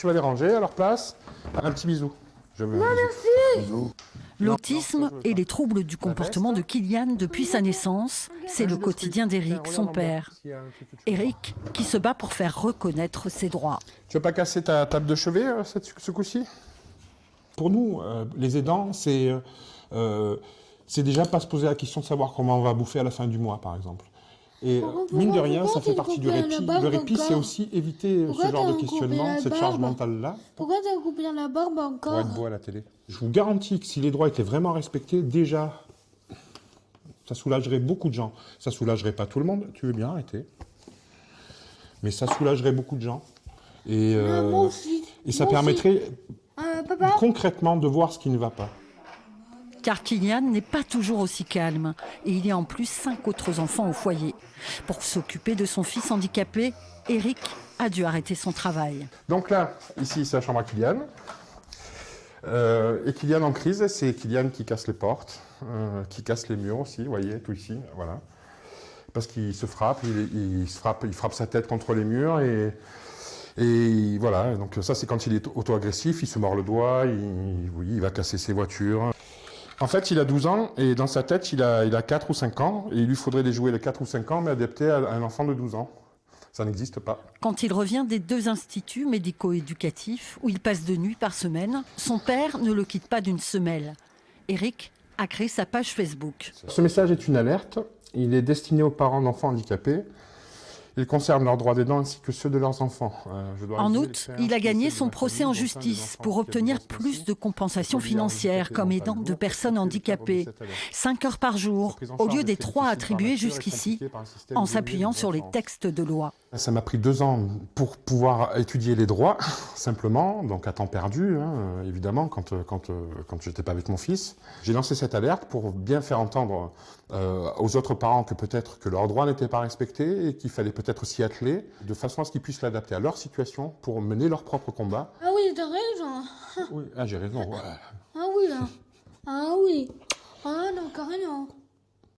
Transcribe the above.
Tu vas les ranger à leur place. Un petit bisou. Non, merci. Bisou. L'autisme et les troubles du comportement de Kylian depuis sa naissance, c'est le quotidien d'Éric, son père. Éric qui se bat pour faire reconnaître ses droits. Tu veux pas casser ta table de chevet ce coup-ci? Pour nous, les aidants, c'est déjà pas se poser la question de savoir comment on va bouffer à la fin du mois, par exemple. Et mine de rien, ça fait partie du répit. Le répit, c'est aussi éviter ce genre de questionnement, cette charge mentale-là. Pourquoi t'as coupé la barbe encore? Pour être beau à la télé. Je vous garantis que si les droits étaient vraiment respectés, déjà, ça soulagerait beaucoup de gens. Ça soulagerait pas tout le monde, tu veux bien arrêter. Mais ça soulagerait beaucoup de gens. Et, moi aussi. Et ça permettrait Papa? concrètement de voir ce qui ne va pas. Car Kylian n'est pas toujours aussi calme et il y a en plus 5 autres enfants au foyer. Pour s'occuper de son fils handicapé, Éric a dû arrêter son travail. Donc là, ici, c'est la chambre à Kylian. Et Kylian en crise, c'est Kylian qui casse les portes, qui casse les murs aussi, vous voyez, tout ici, voilà. Parce qu'il se frappe, il frappe sa tête contre les murs et voilà. Donc ça, c'est quand il est auto-agressif, il se mord le doigt, il va casser ses voitures. En fait, il a 12 ans et dans sa tête, il a 4 ou 5 ans. Et il lui faudrait des jouets de 4 ou 5 ans, mais adaptés à un enfant de 12 ans. Ça n'existe pas. Quand il revient des 2 instituts médico-éducatifs où il passe 2 nuits par semaine, son père ne le quitte pas d'une semelle. Éric a créé sa page Facebook. Ce message est une alerte. Il est destiné aux parents d'enfants handicapés. Il concerne leurs droits d'aidants ainsi que ceux de leurs enfants. En août, il a gagné son procès en justice pour obtenir plus de compensation financière comme aidant de personnes handicapées. 5 heures par jour, au lieu des 3 attribués jusqu'ici, en s'appuyant sur les textes de loi. Ça m'a pris 2 ans pour pouvoir étudier les droits, simplement, donc à temps perdu, hein, évidemment, quand je n'étais pas avec mon fils. J'ai lancé cette alerte pour bien faire entendre aux autres parents que peut-être que leurs droits n'étaient pas respectés et qu'il fallait peut-être s'y atteler, de façon à ce qu'ils puissent l'adapter à leur situation pour mener leur propre combat. Ah oui, t'as raison. Oui, j'ai raison. Ouais. Ah oui, là. Ah oui. Ah non, carrément.